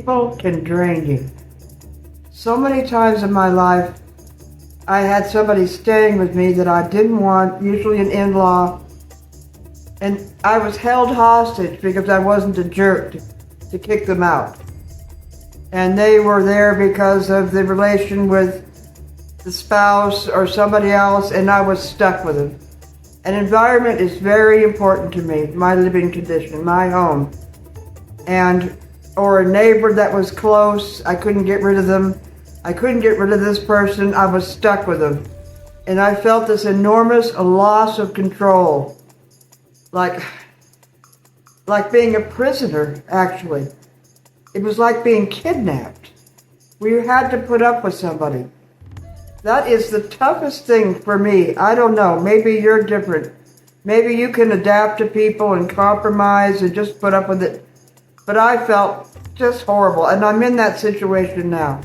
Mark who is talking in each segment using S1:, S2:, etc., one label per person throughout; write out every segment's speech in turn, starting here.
S1: People can drain you. So many times in my life, I had somebody staying with me that I didn't want, usually an in-law, and I was held hostage because I wasn't a jerk to kick them out. And they were there because of the relation with the spouse or somebody else, and I was stuck with them. An environment is very important to me, my living condition, my home. Or a neighbor that was close, I couldn't get rid of them. I couldn't get rid of this person, I was stuck with them. And I felt this enormous loss of control. Like being a prisoner, actually. It was like being kidnapped. We had to put up with somebody. That is the toughest thing for me. I don't know, maybe you're different. Maybe you can adapt to people and compromise and just put up with it. But I felt just horrible, and I'm in that situation now.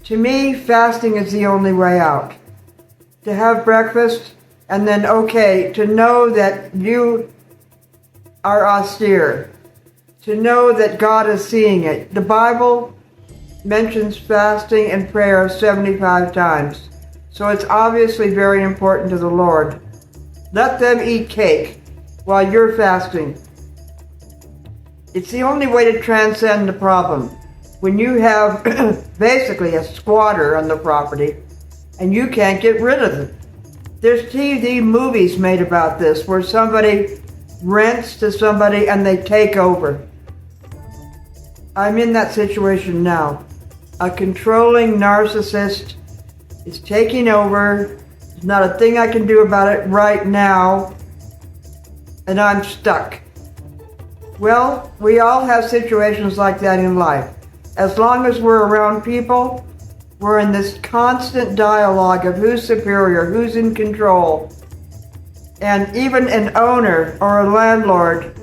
S1: To me, fasting is the only way out. To have breakfast, and then, to know that you are austere. To know that God is seeing it. The Bible mentions fasting and prayer 75 times. So it's obviously very important to the Lord. Let them eat cake while you're fasting. It's the only way to transcend the problem. When you have basically a squatter on the property and you can't get rid of them. There's TV movies made about this where somebody rents to somebody and they take over. I'm in that situation now. A controlling narcissist is taking over. There's not a thing I can do about it right now, and I'm stuck. Well, we all have situations like that in life. As long as we're around people, we're in this constant dialogue of who's superior, who's in control. And even an owner or a landlord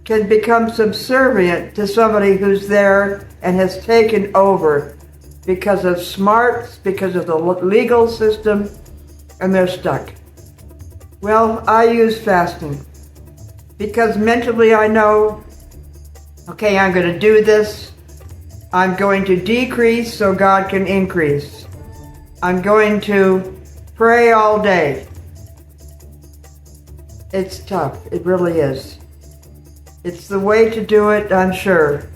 S1: can become subservient to somebody who's there and has taken over because of smarts, because of the legal system, and they're stuck. Well, I use fasting because mentally I know, okay, I'm going to do this. I'm going to decrease so God can increase. I'm going to pray all day. It's tough. It really is. It's the way to do it, I'm sure,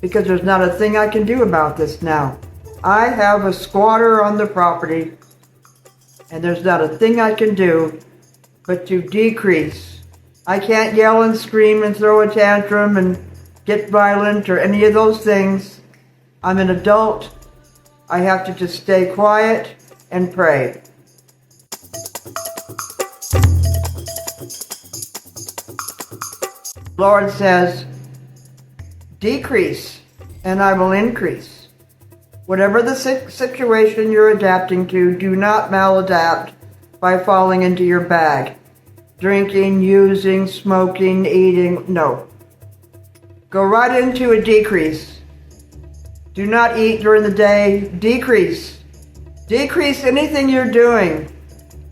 S1: because there's not a thing I can do about this now. I have a squatter on the property, and there's not a thing I can do but to decrease. I can't yell and scream and throw a tantrum and get violent or any of those things. I'm an adult. I have to just stay quiet and pray. Lord says, decrease and I will increase. Whatever the situation you're adapting to, do not maladapt by falling into your bag. Drinking, using, smoking, eating, no. Go right into a decrease. Do not eat during the day, decrease. Decrease anything you're doing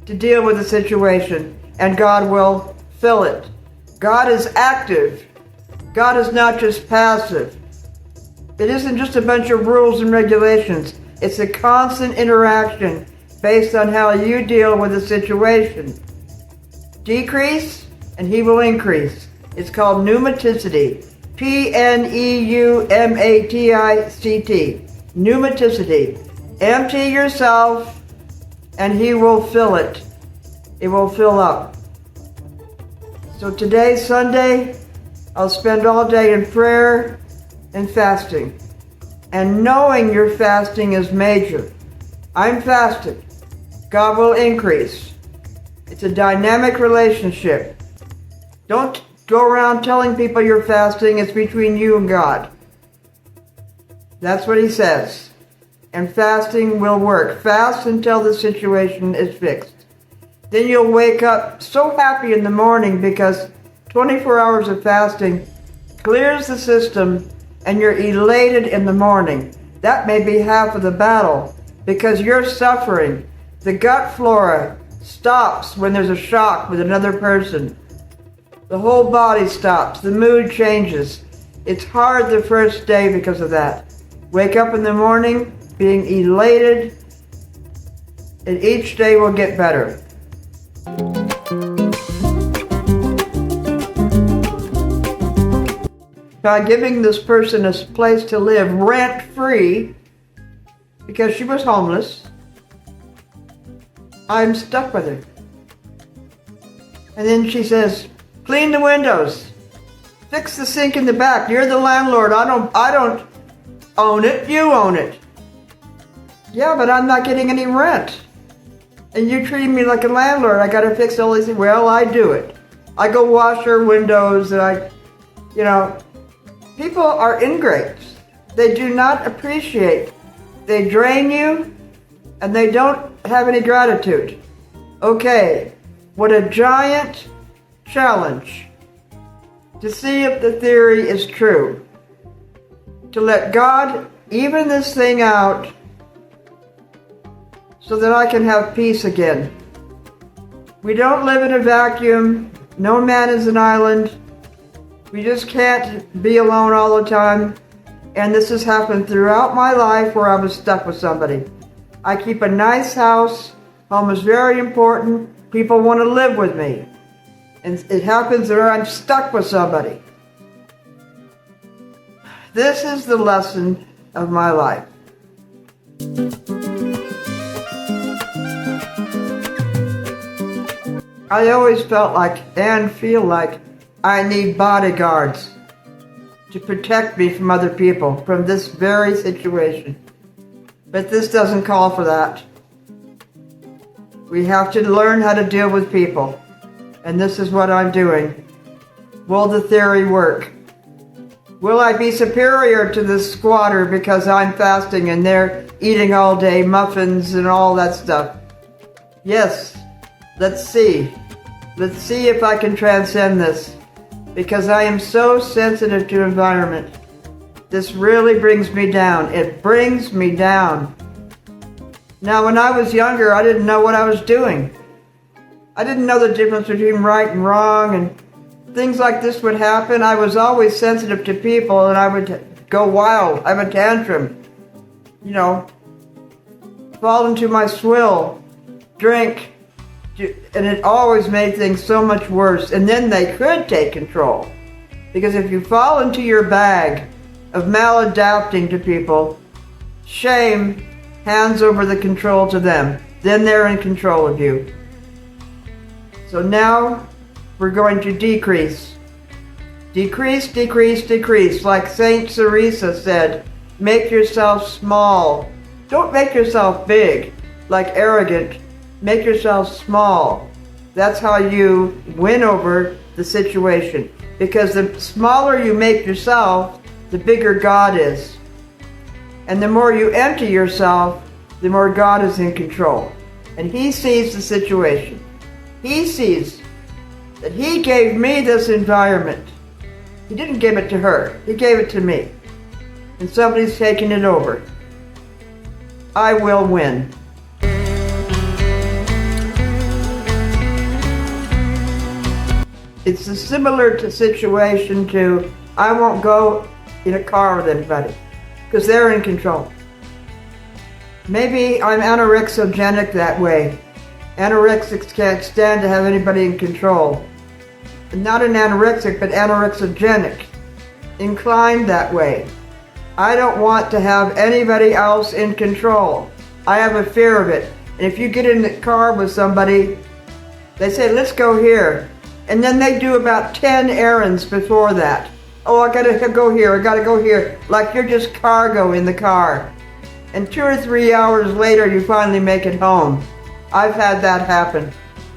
S1: to deal with the situation, and God will fill it. God is active. God is not just passive. It isn't just a bunch of rules and regulations. It's a constant interaction based on how you deal with the situation. Decrease, and he will increase. It's called pneumaticity. Pneumaticity. Pneumaticity. Empty yourself, and he will fill it. It will fill up. So today, Sunday, I'll spend all day in prayer and fasting. And knowing your fasting is major. I'm fasted. God will increase. It's a dynamic relationship. Don't go around telling people you're fasting. It's between you and God. That's what he says. And fasting will work. Fast until the situation is fixed. Then you'll wake up so happy in the morning because 24 hours of fasting clears the system and you're elated in the morning. That may be half of the battle because you're suffering. The gut flora stops when there's a shock with another person. The whole body stops. The mood changes. It's hard the first day because of that. Wake up in the morning being elated, and each day will get better. By giving this person a place to live rent-free, because she was homeless, I'm stuck with her. And then she says, clean the windows, fix the sink in the back. You're the landlord. I don't own it. You own it. Yeah, but I'm not getting any rent. And you're treating me like a landlord. I got to fix all these things. Well, I do it. I go wash her windows and people are ingrates. They do not appreciate. They drain you and they don't have any gratitude. Okay, what a giant challenge to see if the theory is true. To let God even this thing out so that I can have peace again. We don't live in a vacuum. No man is an island. We just can't be alone all the time. And this has happened throughout my life where I was stuck with somebody. I keep a nice house. Home is very important. People want to live with me. And it happens that I'm stuck with somebody. This is the lesson of my life. I always felt like and feel like I need bodyguards to protect me from other people, from this very situation. But this doesn't call for that. We have to learn how to deal with people. And this is what I'm doing. Will the theory work? Will I be superior to this squatter because I'm fasting and they're eating all day muffins and all that stuff? Yes. Let's see. Let's see if I can transcend this. Because I am so sensitive to environment. This really brings me down. It brings me down. Now, when I was younger, I didn't know what I was doing. I didn't know the difference between right and wrong, and things like this would happen. I was always sensitive to people, and I would go wild, have a tantrum, fall into my swill, drink, and it always made things so much worse. And then they could take control. Because if you fall into your bag of maladapting to people, shame hands over the control to them. Then they're in control of you. So now we're going to decrease. Decrease, decrease, decrease. Like Saint Teresa said, make yourself small. Don't make yourself big, like arrogant. Make yourself small. That's how you win over the situation. Because the smaller you make yourself, the bigger God is. And the more you empty yourself, the more God is in control. And He sees the situation. He sees that He gave me this environment. He didn't give it to her. He gave it to me. And somebody's taking it over. I will win. It's a similar situation to I won't go in a car with anybody because they're in control. Maybe I'm anorexogenic that way. Anorexics can't stand to have anybody in control. Not an anorexic, but anorexogenic. Inclined that way. I don't want to have anybody else in control. I have a fear of it. And if you get in the car with somebody, they say, let's go here. And then they do about 10 errands before that. Oh, I gotta go here, I gotta go here. Like you're just cargo in the car. And 2 or 3 hours later, you finally make it home. I've had that happen.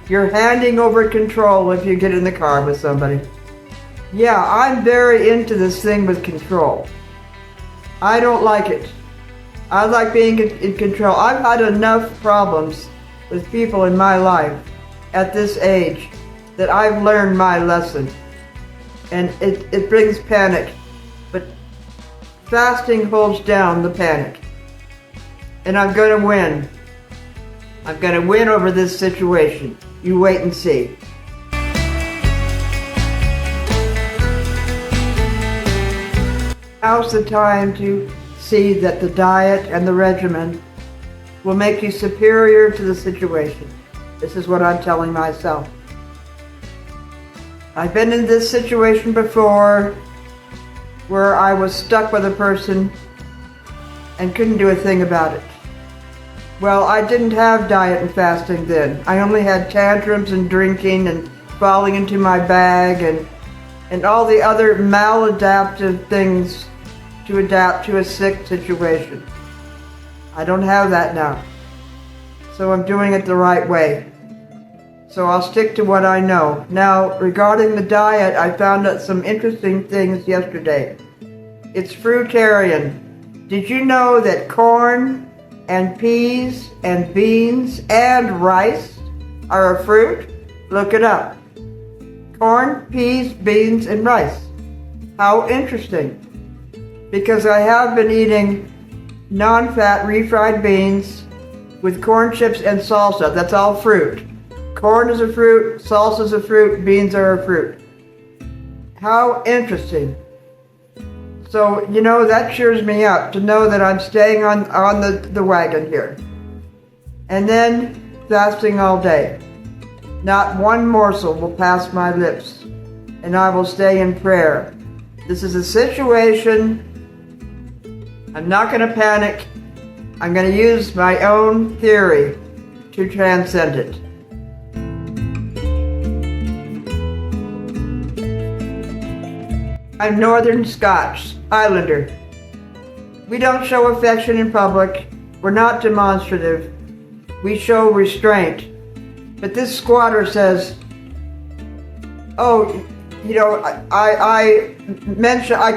S1: You're handing over control if you get in the car with somebody. Yeah, I'm very into this thing with control. I don't like it. I like being in control. I've had enough problems with people in my life at this age that I've learned my lesson. And it brings panic. But fasting holds down the panic. And I'm going to win. I'm going to win over this situation. You wait and see. Now's the time to see that the diet and the regimen will make you superior to the situation. This is what I'm telling myself. I've been in this situation before where I was stuck with a person and couldn't do a thing about it. Well, I didn't have diet and fasting then. I only had tantrums and drinking and falling into my bag and all the other maladaptive things to adapt to a sick situation. I don't have that now. So I'm doing it the right way. So I'll stick to what I know. Now, regarding the diet, I found out some interesting things yesterday. It's Fruitarian. Did you know that corn and peas and beans and rice are a fruit? Look it up. Corn, peas, beans, and rice. How interesting. Because I have been eating non-fat refried beans with corn chips and salsa. That's all fruit. Corn is a fruit, salsa is a fruit, beans are a fruit. How interesting. So, that cheers me up to know that I'm staying on the wagon here. And then fasting all day. Not one morsel will pass my lips, and I will stay in prayer. This is a situation. I'm not going to panic. I'm going to use my own theory to transcend it. I'm Northern Scotch, Islander. We don't show affection in public. We're not demonstrative. We show restraint. But this squatter says, I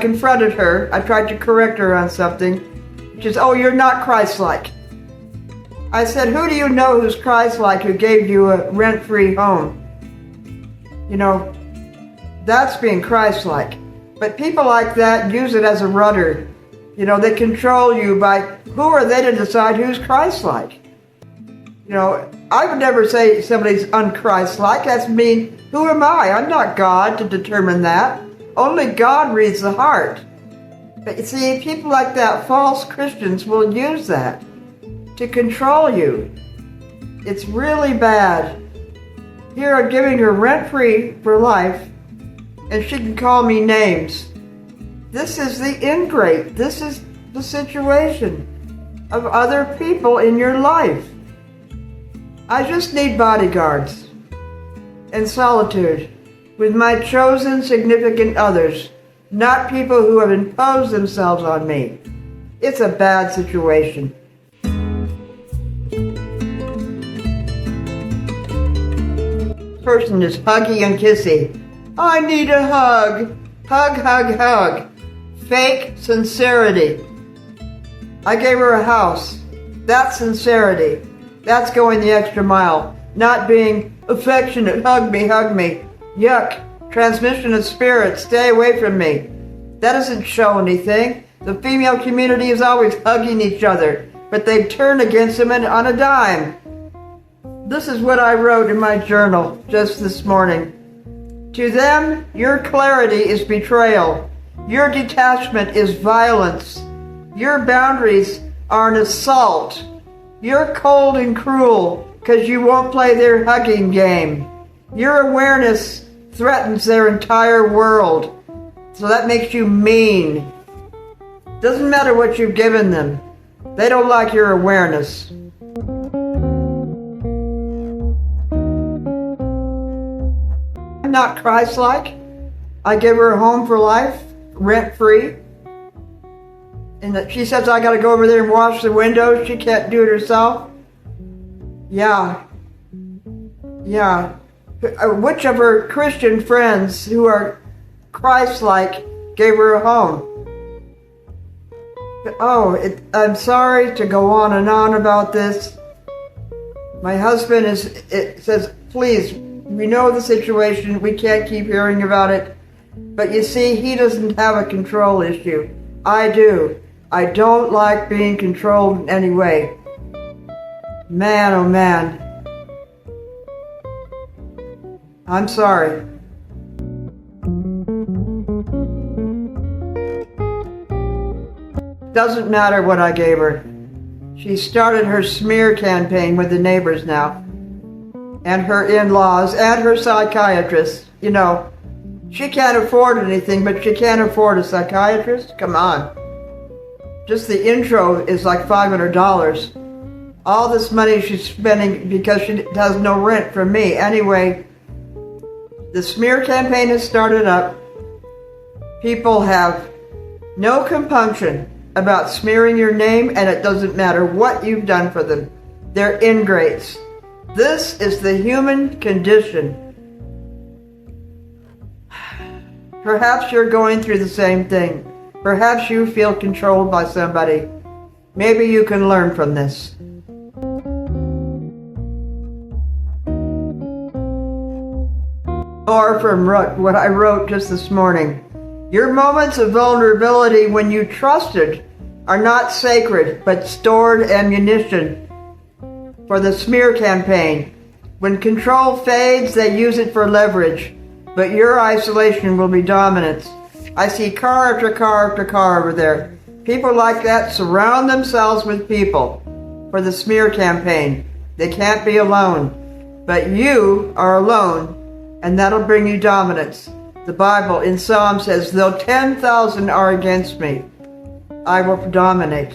S1: confronted her. I tried to correct her on something. She says, you're not Christ-like. I said, who do you know who's Christ-like who gave you a rent-free home? That's being Christ-like. But people like that use it as a rudder. They control you by, who are they to decide who's Christ-like? I would never say somebody's un-Christ-like. That's mean. Who am I? I'm not God to determine that. Only God reads the heart. But you see, people like that, false Christians, will use that to control you. It's really bad. Here I'm giving her rent-free for life, and she can call me names. This is the ingrate. This is the situation of other people in your life. I just need bodyguards and solitude with my chosen significant others, not people who have imposed themselves on me. It's a bad situation. Person is huggy and kissy. I need a hug. Hug, hug, hug. Fake sincerity. I gave her a house. That's sincerity. That's going the extra mile. Not being affectionate. Hug me, hug me. Yuck. Transmission of spirit. Stay away from me. That doesn't show anything. The female community is always hugging each other, but they turn against them on a dime. This is what I wrote in my journal just this morning. To them, your clarity is betrayal. Your detachment is violence. Your boundaries are an assault. You're cold and cruel because you won't play their hugging game. Your awareness threatens their entire world. So that makes you mean. Doesn't matter what you've given them. They don't like your awareness. I'm not Christ-like. I give her a home for life, rent-free. And that she says I gotta go over there and wash the windows. She can't do it herself. Yeah. Which of her Christian friends who are Christ-like gave her a home? I'm sorry to go on and on about this. My husband says, please, we know the situation. We can't keep hearing about it. But you see, he doesn't have a control issue. I do. I don't like being controlled in any way. Man, oh man. I'm sorry. doesn't matter what I gave her. She started her smear campaign with the neighbors now, and her in-laws, and her psychiatrist. You know, she can't afford anything, but she can't afford a psychiatrist? Come on. Just the intro is like $500. All this money she's spending because she has no rent from me. Anyway, the smear campaign has started up. People have no compunction about smearing your name, and it doesn't matter what you've done for them. They're ingrates. This is the human condition. Perhaps you're going through the same thing. Perhaps you feel controlled by somebody. Maybe you can learn from this. Or from what I wrote just this morning. Your moments of vulnerability when you trusted are not sacred, but stored ammunition for the smear campaign. When control fades, they use it for leverage, but your isolation will be dominance. I see car after car after car over there. People like that surround themselves with people for the smear campaign. They can't be alone, but you are alone, and that'll bring you dominance. The Bible in Psalm says, though 10,000 are against me, I will dominate.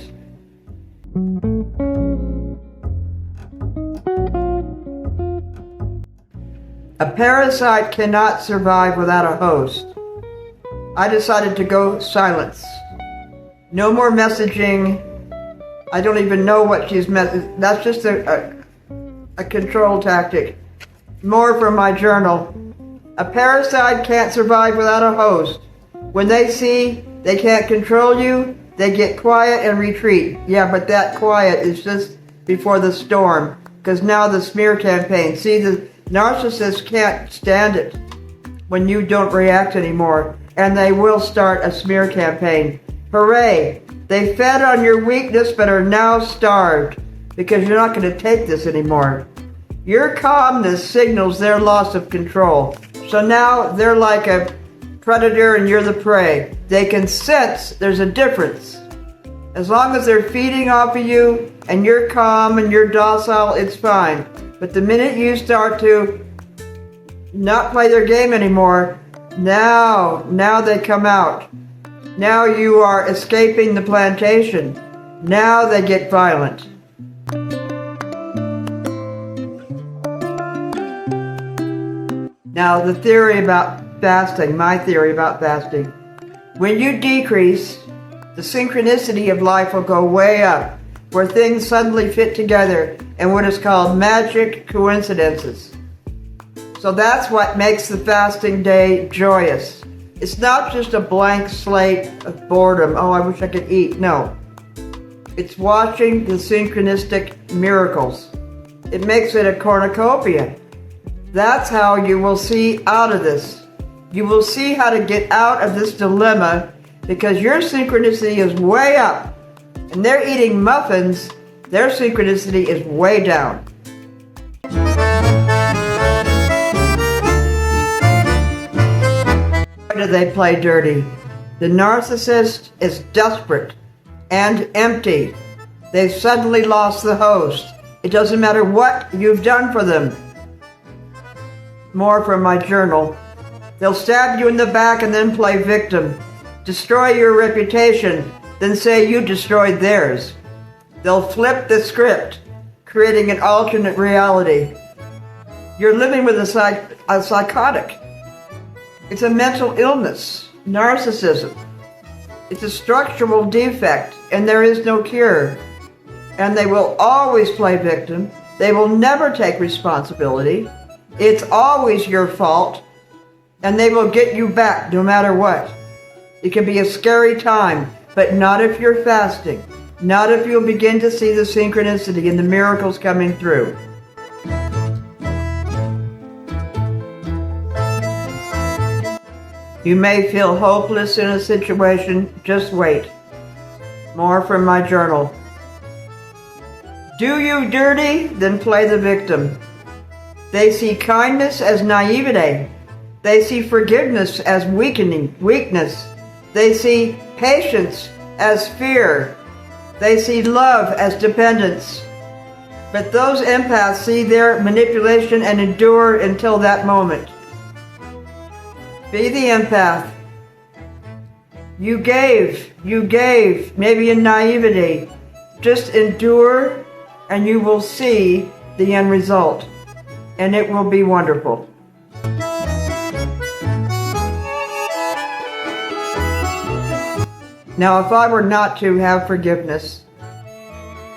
S1: A parasite cannot survive without a host. I decided to go silence. No more messaging. I don't even know what she's that's just a control tactic. More from my journal. A parasite can't survive without a host. When they see they can't control you, they get quiet and retreat. Yeah, but that quiet is just before the storm, because now the smear campaign. See, the narcissist can't stand it when you don't react anymore, and they will start a smear campaign. Hooray! They fed on your weakness but are now starved because you're not going to take this anymore. Your calmness signals their loss of control. So now they're like a predator and you're the prey. They can sense there's a difference. As long as they're feeding off of you and you're calm and you're docile, it's fine. But the minute you start to not play their game anymore, now they come out. Now you are escaping the plantation. Now they get violent. Now the theory about fasting, my theory about fasting. When you decrease, the synchronicity of life will go way up, where things suddenly fit together in what is called magic coincidences. So that's what makes the fasting day joyous. It's not just a blank slate of boredom. Oh, I wish I could eat. No. It's watching the synchronistic miracles. It makes it a cornucopia. That's how you will see out of this. You will see how to get out of this dilemma because your synchronicity is way up and they're eating muffins. Their synchronicity is way down. Why do they play dirty? The narcissist is desperate and empty. They've suddenly lost the host. It doesn't matter what you've done for them. More from my journal. They'll stab you in the back and then play victim. Destroy your reputation, then say you destroyed theirs. They'll flip the script, creating an alternate reality. You're living with a psychotic. It's a mental illness, narcissism. It's a structural defect, and there is no cure. And they will always play victim. They will never take responsibility. It's always your fault, and they will get you back no matter what. It can be a scary time, but not if you're fasting. Not if you'll begin to see the synchronicity and the miracles coming through. You may feel hopeless in a situation, just wait. More from my journal. Do you dirty, then play the victim. They see kindness as naivete. They see forgiveness as weakness. They see patience as fear. They see love as dependence. But those empaths see their manipulation and endure until that moment. Be the empath. You gave, maybe in naivety. Just endure and you will see the end result. And it will be wonderful. Now, if I were not to have forgiveness,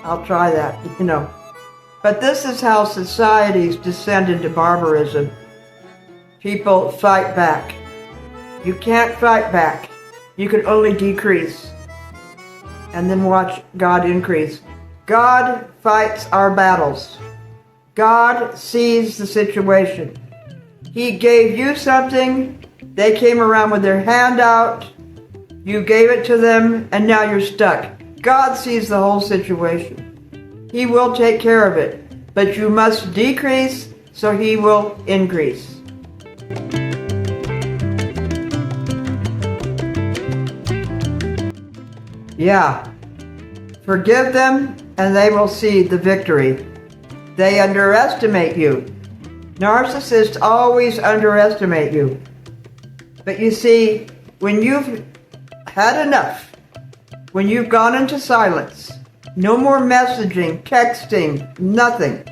S1: I'll try that, But this is how societies descend into barbarism. People fight back. You can't fight back. You can only decrease. And then watch God increase. God fights our battles. God sees the situation. He gave you something. They came around with their hand out. You gave it to them, and now you're stuck. God sees the whole situation. He will take care of it. But you must decrease so He will increase. Yeah. Forgive them, and they will see the victory. They underestimate you. Narcissists always underestimate you. But you see, when you've had enough, when you've gone into silence, no more messaging, texting, nothing,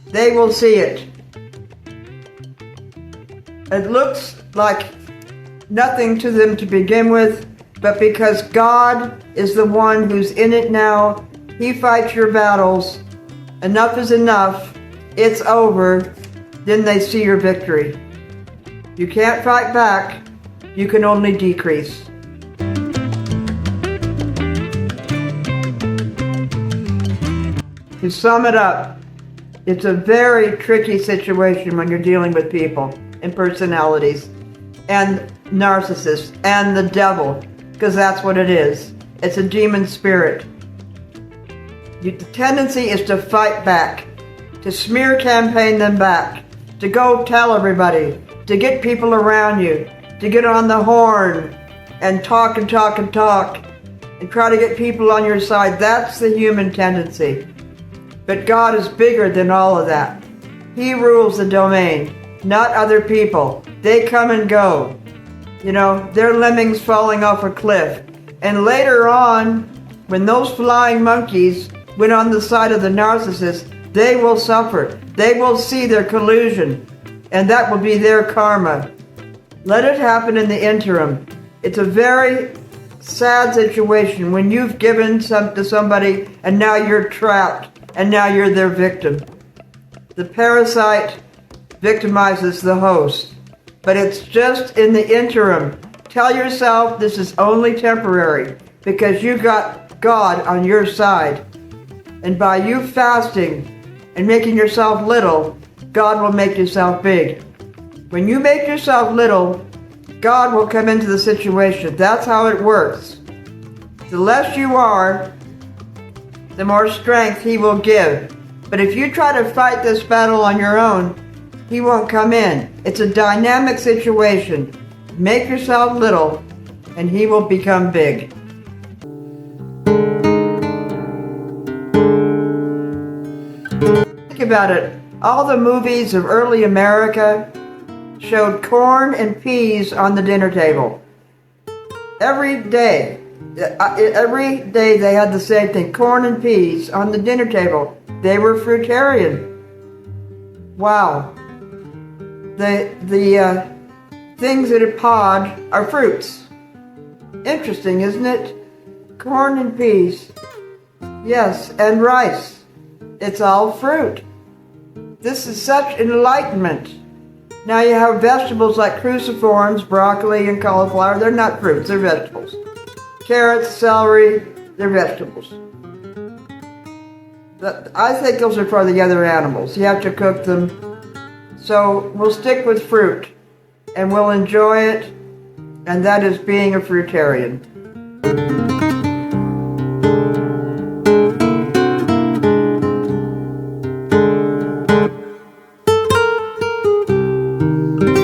S1: they will see it. It looks like nothing to them to begin with, but because God is the one who's in it now, He fights your battles. Enough is enough. It's over. Then they see your victory. You can't fight back. You can only decrease. To sum it up, it's a very tricky situation when you're dealing with people and personalities and narcissists and the devil, because that's what it is. It's a demon spirit. The tendency is to fight back, to smear campaign them back, to go tell everybody, to get people around you, to get on the horn and talk and talk and talk and try to get people on your side. That's the human tendency. But God is bigger than all of that. He rules the domain, not other people. They come and go. They're lemmings falling off a cliff. And later on, when those flying monkeys went on the side of the narcissist, they will suffer. They will see their collusion, and that will be their karma. Let it happen in the interim. It's a very sad situation when you've given to somebody and now you're trapped and now you're their victim. The parasite victimizes the host, but it's just in the interim. Tell yourself this is only temporary because you got God on your side. And by you fasting and making yourself little, God will make yourself big. When you make yourself little, God will come into the situation. That's how it works. The less you are, the more strength He will give. But if you try to fight this battle on your own, He won't come in. It's a dynamic situation. Make yourself little, and He will become big. Think about it. All the movies of early America showed corn and peas on the dinner table. Every day they had the same thing, corn and peas on the dinner table. They were fruitarian. Wow. The things in a pod are fruits. Interesting, isn't it? Corn and peas. Yes, and rice. It's all fruit. This is such enlightenment. Now you have vegetables like cruciforms, broccoli, and cauliflower. They're not fruits, they're vegetables. Carrots, celery, they're vegetables. I think those are for the other animals. You have to cook them. So we'll stick with fruit, and we'll enjoy it, and that is being a fruitarian.